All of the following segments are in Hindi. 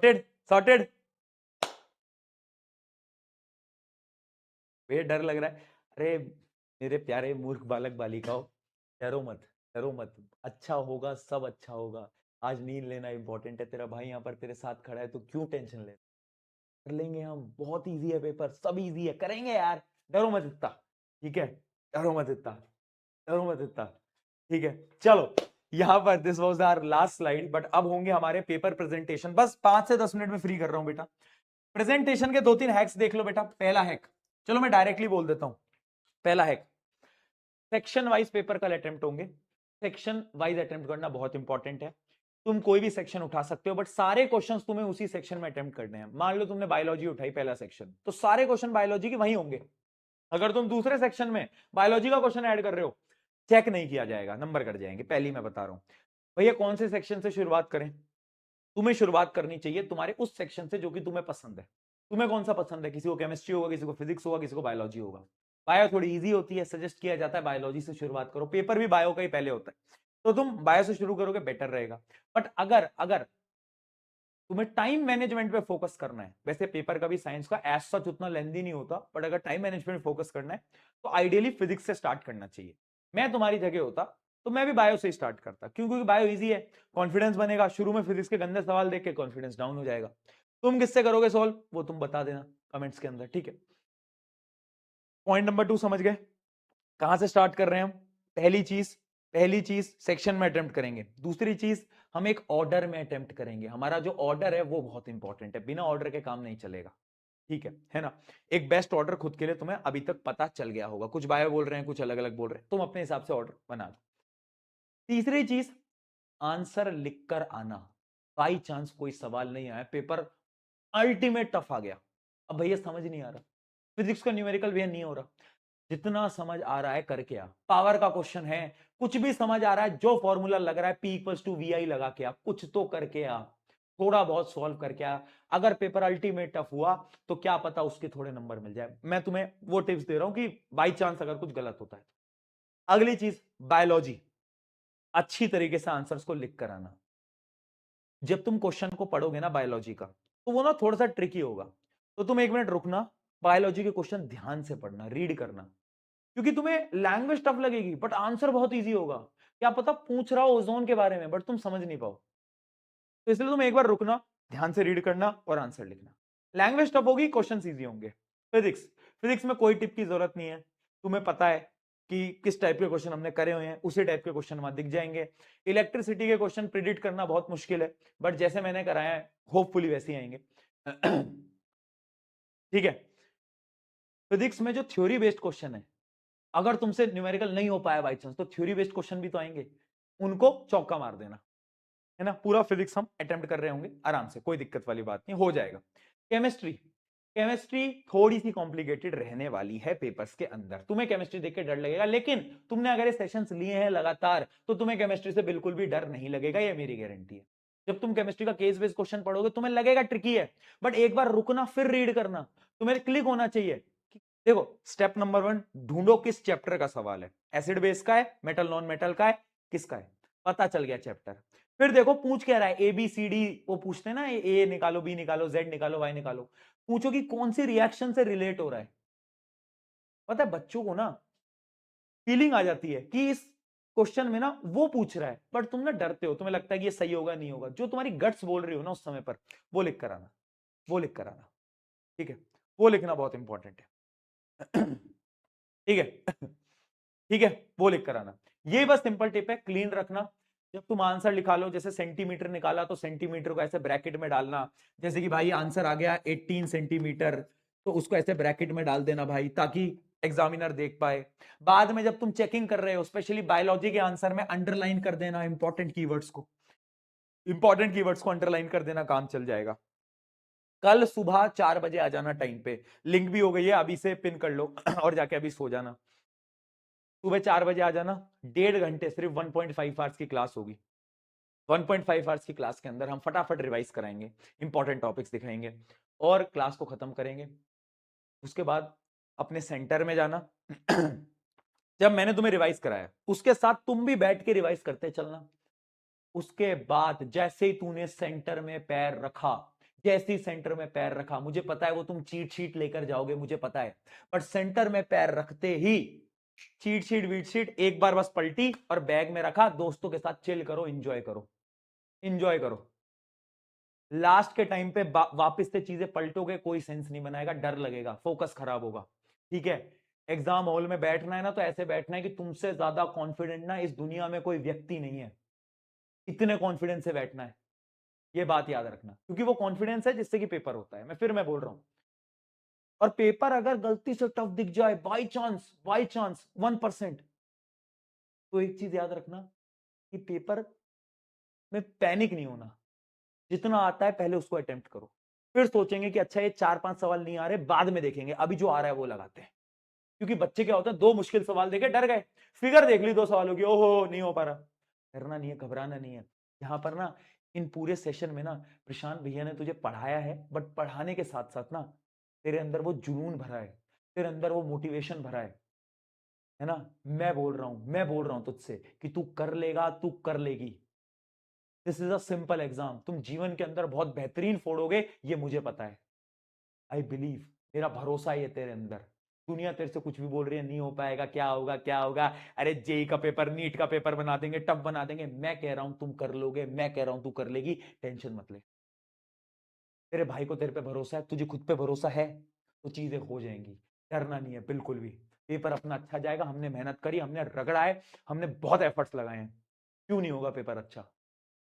Sorted sorted. ये डर लग रहा है। अरे मेरे प्यारे मूर्ख बालक बालिकाओं, डरो मत, डरो मत, अच्छा होगा, सब अच्छा होगा। आज नींद लेना इंपॉर्टेंट है। तेरा भाई यहाँ पर तेरे साथ खड़ा है, तो क्यों टेंशन ले। कर लेंगे हम, बहुत इजी है पेपर, सब इजी है, करेंगे यार। डरो मत इतना, ठीक है, डरो मत इतना, डरो मत इतना, ठीक है। चलो यहाँ पर this was our last slide, but अब होंगे हमारे पेपर प्रेजेंटेशन। बस 5 से 10 मिनट में फ्री कर रहा हूं बेटा। प्रेजेंटेशन के 2-3 हैक्स देख लो बेटा। पहला हैक, चलो मैं डायरेक्टली बोल देता हूं। पहला हैक, सेक्शन वाइज पेपर कल अटेम्प्ट होंगे। सेक्शन वाइज अटेम्प्ट करना बहुत इंपॉर्टेंट है। तुम कोई भी सेक्शन उठा सकते हो, बट सारे क्वेश्चंस तुम्हें उसी सेक्शन में अटेम्प्ट करने हैं। मान लो तुमने बायोलॉजी उठाई पहला सेक्शन, तो सारे क्वेश्चन बायोलॉजी के वहीं होंगे। अगर तुम दूसरे सेक्शन में बायोलॉजी का क्वेश्चन ऐड कर रहे हो, चेक नहीं किया जाएगा, नंबर कट जाएंगे। पहली मैं बता रहा हूं। भैया कौन से सेक्शन से शुरुआत करें? तुम्हें शुरुआत करनी चाहिए तुम्हारे उस सेक्शन से जो कि तुम्हें पसंद है। तुम्हें कौन सा पसंद है? किसी को केमिस्ट्री होगा, किसी को फिजिक्स होगा, किसी को बायोलॉजी होगा। बायो थोड़ी इजी होती है, सजेस्ट किया जाता है बायोलॉजी से शुरुआत करो। पेपर भी बायो का ही पहले होता है, तो तुम बायो से शुरू करोगे, बेटर रहेगा। बट अगर अगर तुम्हें टाइम मैनेजमेंट पे फोकस करना है, वैसे पेपर का भी साइंस का एज सच उतना लेंदी नहीं होता, बट अगर टाइम मैनेजमेंट फोकस करना है तो आइडियली फिजिक्स से स्टार्ट करना चाहिए। मैं तुम्हारी जगह होता तो मैं भी बायो से स्टार्ट करता, क्योंकि बायो इजी है, कॉन्फिडेंस बनेगा। शुरू में फिजिक्स के गंदे सवाल देख के कॉन्फिडेंस डाउन हो जाएगा। तुम किससे करोगे सॉल्व, वो तुम बता देना कमेंट्स के अंदर, ठीक है। पॉइंट नंबर 2 समझ गए? कहां से स्टार्ट कर रहे हैं हम? पहली चीज सेक्शन में अटेम्प्ट करेंगे। दूसरी चीज, हम एक ऑर्डर में अटेम्प्ट करेंगे। हमारा जो ऑर्डर है वो बहुत इंपॉर्टेंट है, बिना ऑर्डर के काम नहीं चलेगा, ठीक है ना। एक बेस्ट ऑर्डर खुद के लिए तुम्हें अभी तक पता चल गया होगा। कुछ बायो बोल रहे हैं, कुछ अलग अलग बोल रहे हैं, तुम अपने हिसाब से ऑर्डर बना दो। तीसरी चीज, आंसर लिखकर आना। बाई चांस कोई सवाल नहीं आया, पेपर अल्टीमेट टफ आ गया, अब भैया समझ नहीं आ रहा, फिजिक्स का न्यूमेरिकल भी नहीं हो रहा, जितना समझ आ रहा है करके आ। पावर का क्वेश्चन है, कुछ भी समझ आ रहा है, जो फॉर्मूला लग रहा है P इक्वल्स टू VI लगा के आ, कुछ तो करके आ, थोड़ा बहुत सॉल्व करके आ। अगर पेपर अल्टीमेट टफ हुआ तो क्या पता उसके थोड़े नंबर मिल जाए। मैं तुम्हें वो टिप्स दे रहा हूं कि बाई चांस अगर कुछ गलत होता है। अगली चीज, बायोलॉजी, अच्छी तरीके से आंसर्स को लिख कर आना। जब तुम क्वेश्चन को पढ़ोगे ना बायोलॉजी का, तो वो ना थोड़ा सा ट्रिकी होगा, तो तुम 1 मिनट रुकना, बायोलॉजी के क्वेश्चन ध्यान से पढ़ना, रीड करना, क्योंकि तुम्हें लैंग्वेज टफ लगेगी बट आंसर बहुत इजी होगा। क्या पता पूछ रहा हो ओजोन के बारे में, बट तुम समझ नहीं पाओ। तो इसलिए तुम एक बार रुकना, ध्यान से रीड करना और आंसर लिखना। लैंग्वेज टफ होगी, क्वेश्चन इजी होंगे। फिजिक्स, फिजिक्स में कोई टिप की जरूरत नहीं है, तुम्हें पता है कि किस टाइप के क्वेश्चन हमने करे हुए हैं, उसी टाइप के क्वेश्चन वहां दिख जाएंगे। इलेक्ट्रिसिटी के क्वेश्चन प्रिडिक्ट करना बहुत मुश्किल है, बट जैसे मैंने कराया है होपफुली वैसे ही आएंगे। ठीक है। फिजिक्स में जो थ्योरी बेस्ड क्वेश्चन है, अगर तुमसे न्यूमेरिकल नहीं हो पाया बाई चांस, तो थ्योरी बेस्ड क्वेश्चन भी तो आएंगे, उनको चौका मार देना, है ना। पूरा फिजिक्स हम अटेम्प्ट कर रहे होंगे आराम से, कोई दिक्कत वाली बात नहीं, हो जाएगा। केमिस्ट्री, केमिस्ट्री थोड़ी सी कॉम्प्लिकेटेड रहने वाली है पेपर्स के अंदर। तुम्हें केमिस्ट्री देख के डर लगेगा, लेकिन तुमने अगर ये सेशंस लिए हैं लगातार, तो तुम्हें केमिस्ट्री से बिल्कुल भी डर नहीं लगेगा, ये मेरी गारंटी है। जब तुम केमिस्ट्री का केस बेस्ड क्वेश्चन पढ़ोगे, तुम्हें लगेगा ट्रिकी है, बट एक बार रुकना, फिर रीड करना, तुम्हें क्लिक होना चाहिए। देखो स्टेप नंबर 1, ढूंढो किस चैप्टर का सवाल है। एसिड बेस का है, मेटल नॉन मेटल का है, किसका है, पता चल गया चैप्टर। फिर देखो पूछ क्या रहा है, ए बी सी डी, वो पूछते हैं ना, ए निकालो, बी निकालो, जेड निकालो, वाई निकालो। पूछो कि कौन सी रिएक्शन से रिलेट हो रहा है। पता है बच्चों को ना फीलिंग आ जाती है कि इस क्वेश्चन में ना वो पूछ रहा है, बट तुम ना डरते हो, तुम्हें लगता है कि ये सही होगा नहीं होगा। जो तुम्हारी गट्स बोल रही हो ना उस समय पर, वो लिख कर आना, वो लिख कर आना, ठीक है। वो लिखना बहुत इंपॉर्टेंट है। ठीक है। ठीक है, वो लिख कर आना। ये बस सिंपल टिप है, क्लीन रखना। जब तुम आंसर लिखा लो, जैसे सेंटीमीटर निकाला तो सेंटीमीटर को ऐसे ब्रैकेट में डालना। जैसे कि भाई आंसर आ गया 18 सेंटीमीटर, तो उसको ऐसे ब्रैकेट में डाल देना भाई, ताकि एग्जामिनर देख पाए। बाद में जब तुम चेकिंग कर रहे हो, स्पेशली बायोलॉजी के आंसर में अंडरलाइन कर देना इंपॉर्टेंट कीवर्ड्स को अंडरलाइन कर देना, काम चल जाएगा। कल सुबह 4 बजे आ जाना टाइम पे, लिंक भी हो गई है, अभी से पिन कर लो और जाके अभी सो जाना। सुबह 4 बजे आ जाना, 1.5 घंटे सिर्फ 1.5 आवर्स की क्लास होगी। 1.5 आवर्स की क्लास के अंदर हम फटाफट रिवाइज कराएंगे, इंपॉर्टेंट टॉपिक्स दिखाएंगे और क्लास को खत्म करेंगे। उसके बाद अपने सेंटर में जाना। जब मैंने तुम्हें रिवाइज कराया, उसके साथ तुम भी बैठ के रिवाइज करते चलना। उसके बाद जैसे ही तूने सेंटर में पैर रखा, जैसे ही सेंटर में पैर रखा, मुझे पता है वो तुम चीट शीट लेकर जाओगे, मुझे पता है, बट सेंटर में पैर रखते ही चीट शीट वीट शीट एक बार बस पलटी और बैग में रखा, दोस्तों के साथ चिल करो, एंजॉय करो, एंजॉय करो। लास्ट के टाइम पे वापस से चीजें पलटोगे, कोई सेंस नहीं बनाएगा, डर लगेगा, फोकस खराब होगा। ठीक है, एग्जाम हॉल में बैठना है ना तो ऐसे बैठना है कि तुमसे ज्यादा कॉन्फिडेंट ना इस दुनिया में कोई व्यक्ति नहीं है, इतने कॉन्फिडेंस से बैठना है। ये बात याद रखना, क्योंकि वो कॉन्फिडेंस है जिससे कि पेपर होता है। मैं बोल रहा हूं, और पेपर अगर गलती से टफ दिख जाए, बाई चांस 1%, तो एक चीज याद रखना कि पेपर में पैनिक नहीं होना, जितना आता है पहले उसको अटेम्प्ट करो, फिर सोचेंगे कि अच्छा ये 4-5 सवाल नहीं आ रहे, बाद में देखेंगे, अभी जो आ रहा है वो लगाते हैं। क्योंकि बच्चे क्या होता है, 2 मुश्किल सवाल देखे डर गए, फिगर देख ली 2 सवालों की, ओहो नहीं हो पा रहा। डरना नहीं है, घबराना नहीं है। यहाँ पर ना इन पूरे सेशन में ना प्रशांत भैया ने तुझे पढ़ाया है, बट पढ़ाने के साथ साथ ना तेरे अंदर वो जुनून भरा है, तेरे अंदर वो मोटिवेशन भरा है ना। मैं बोल रहा हूं तुझसे कि तू कर लेगा, तू कर लेगी। This is a simple exam, तुम जीवन के अंदर बहुत बेहतरीन फोड़ोगे, ये मुझे पता है। आई बिलीव, मेरा भरोसा है तेरे अंदर। दुनिया तेरे से कुछ भी बोल रही है, नहीं हो पाएगा, क्या होगा क्या होगा, अरे जेई का पेपर, नीट का पेपर बना देंगे, टफ बना देंगे। मैं कह रहा हूं तुम कर लोगे, मैं कह रहा हूं तू कर लेगी, टेंशन मत ले। तेरे भाई को तेरे पे भरोसा है, तुझे खुद पे भरोसा है, तो चीजें हो जाएंगी। डरना नहीं है बिल्कुल भी, पेपर अपना अच्छा जाएगा। हमने मेहनत करी, हमने रगड़ा है, हमने बहुत एफर्ट्स लगाए हैं, क्यों नहीं होगा पेपर अच्छा।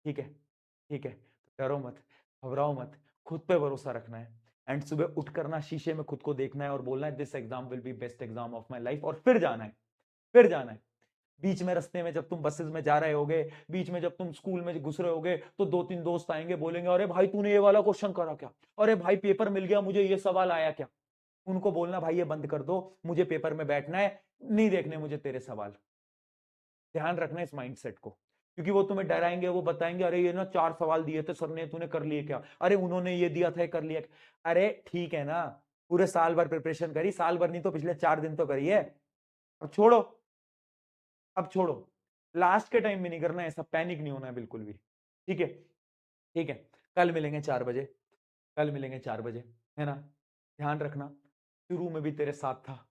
ठीक है, ठीक है, तो डरो मत, घबराओ मत, खुद पे भरोसा रखना है। एंड सुबह उठ करना, शीशे में खुद को देखना है और बोलना है this exam will be best exam of my life, और फिर जाना है, फिर जाना है। बीच में रास्ते में जब तुम बसेस में जा रहे होगे, बीच में जब तुम स्कूल में घुस रहे होगे, तो 2-3 दोस्त आएंगे, बोलेंगे अरे भाई तूने ये वाला क्वेश्चन करा क्या, अरे भाई पेपर मिल गया मुझे, ये सवाल आया क्या। उनको बोलना भाई ये बंद कर दो, मुझे पेपर में बैठना है, नहीं देखने मुझे तेरे सवाल। ध्यान रखना इस माइंडसेट को, क्योंकि वो तुम्हें डराएंगे, वो बताएंगे अरे ये ना 4 सवाल दिए थे सर ने, तूने कर लिए क्या, अरे उन्होंने ये दिया था कर लिया। अरे ठीक है ना, पूरे साल भर प्रिपरेशन करी, साल भर नहीं तो पिछले 4 दिन तो करी है। अब छोड़ो, अब छोड़ो, लास्ट के टाइम में नहीं करना, ऐसा पैनिक नहीं होना है बिल्कुल भी। ठीक है, ठीक है, कल मिलेंगे 4 बजे, कल मिलेंगे 4 बजे, है ना। ध्यान रखना, शुरू में भी तेरे साथ था,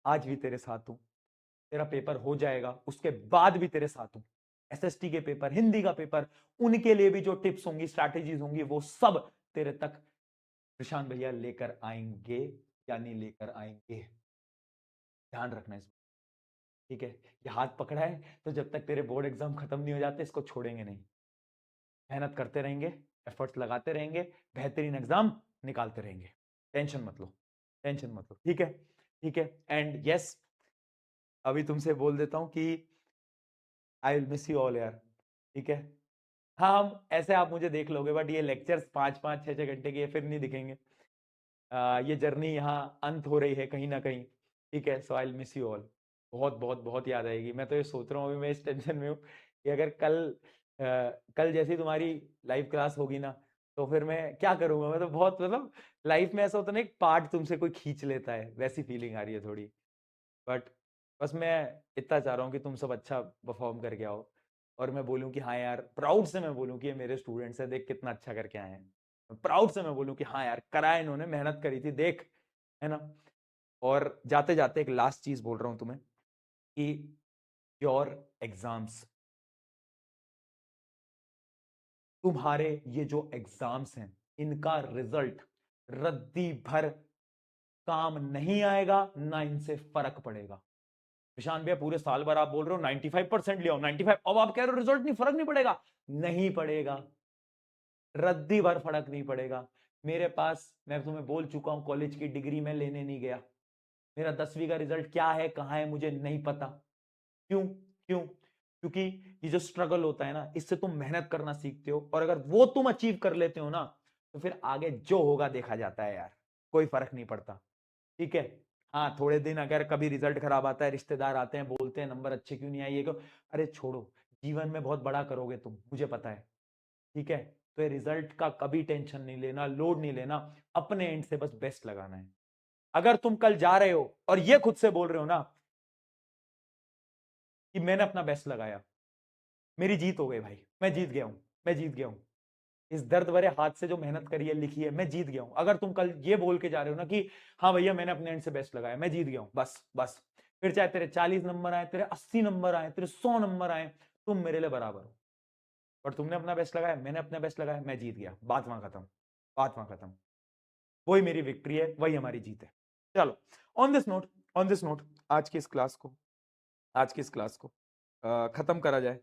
आज भी तेरे साथ हूं, तेरा पेपर हो जाएगा उसके बाद भी तेरे साथ हूं। एसएसटी के पेपर, हिंदी का पेपर, उनके लिए भी जो टिप्स होंगी, स्ट्रैटेजीज होंगी, वो सब तेरे तक प्रशांत भैया लेकर आएंगे, यानी लेकर आएंगे। ध्यान रखना इस, ठीक है। ये हाथ पकड़ा है तो जब तक तेरे बोर्ड एग्जाम खत्म नहीं हो जाते इसको छोड़ेंगे नहीं, मेहनत करते रहेंगे, एफर्ट्स लगाते रहेंगे, बेहतरीन एग्जाम निकालते रहेंगे। टेंशन मत लो, टेंशन मत लो, ठीक है, ठीक है। एंड यस, अभी तुमसे बोल देता हूं कि आई विल मिस यू ऑल यार, ठीक है। हाँ, हम ऐसे आप मुझे देख लोगे, बट ये लेक्चर्स 5-5 6-6 घंटे के फिर नहीं दिखेंगे। ये जर्नी यहाँ अंत हो रही है कहीं ना कहीं, ठीक है। So I will miss you all, बहुत बहुत बहुत याद आएगी। मैं तो ये सोच रहा हूँ, अभी मैं इस टेंशन में हूँ कि अगर कल जैसी तुम्हारी लाइव क्लास होगी ना, तो फिर मैं क्या करूंगा। मैं तो बहुत, मतलब लाइफ में ऐसा होता ना, एक पार्ट तुमसे कोई खींच लेता है, वैसी फीलिंग आ रही है थोड़ी। बट बस मैं इतना चाह रहा हूँ कि तुम सब अच्छा परफॉर्म करके आओ, और मैं बोलूँ कि हाँ यार, प्राउड से मैं बोलूँ कि ये मेरे स्टूडेंट्स हैं, देख कितना अच्छा करके आए हैं। प्राउड से मैं बोलूँ कि हाँ यार, करा है इन्होंने, मेहनत करी थी देख, है ना। और जाते जाते एक लास्ट चीज बोल रहा हूँ तुम्हें कि योर एग्जाम्स, तुम्हारे ये जो एग्जाम्स हैं, इनका रिजल्ट रद्दी भर काम नहीं आएगा, ना इनसे फर्क पड़ेगा। निशान भैया पूरे साल भर आप बोल रहे हो 95% ले आओ, 95, अब आप कह रहे हो रिजल्ट नहीं, फर्क नहीं पड़ेगा। नहीं पड़ेगा, रद्दी भर फर्क नहीं पड़ेगा। मेरे पास, मैं तुम्हें बोल चुका हूं, कॉलेज की डिग्री में लेने नहीं गया। मेरा 10वीं का रिजल्ट क्या है, कहां है, मुझे नहीं पता। क्यों, क्यों, क्योंकि ये जो स्ट्रगल होता है ना, इससे तुम मेहनत करना सीखते हो, और अगर वो तुम अचीव कर लेते हो ना, तो फिर आगे जो होगा देखा जाता है यार, कोई फर्क नहीं पड़ता, ठीक है। हाँ, थोड़े दिन अगर कभी रिजल्ट खराब आता है, रिश्तेदार आते हैं, बोलते हैं नंबर अच्छे क्यों नहीं आए, ये क्यों, अरे छोड़ो, जीवन में बहुत बड़ा करोगे तुम, मुझे पता है, ठीक है। तो ये रिजल्ट का कभी टेंशन नहीं लेना, लोड नहीं लेना, अपने एंड से बस बेस्ट लगाना है। अगर तुम कल जा रहे हो और ये खुद से बोल रहे हो ना कि मैंने अपना बेस्ट लगाया, मेरी जीत हो गई भाई, मैं जीत गया हूं, मैं जीत गया हूं, इस दर्द भरे हाथ से जो मेहनत करी है, लिखी है, मैं जीत गया हूं। अगर तुम कल ये बोल के जा रहे हो ना कि हाँ भैया मैंने अपने एंड से बेस्ट लगाया, मैं जीत गया हूं, बस बस, फिर चाहे तेरे 40 नंबर आए, तेरे 80 नंबर आए, तेरे 100 नंबर आए, तुम मेरे लिए बराबर हो। और तुमने अपना बेस्ट लगाया, मैंने अपना बेस्ट लगाया, मैं जीत गया, बात वहां खत्म, बात वहां खत्म। वही मेरी विक्ट्री है, वही हमारी जीत है। चलो, on this note, on this note आज की इस क्लास को, आज की इस क्लास को खत्म करा जाए।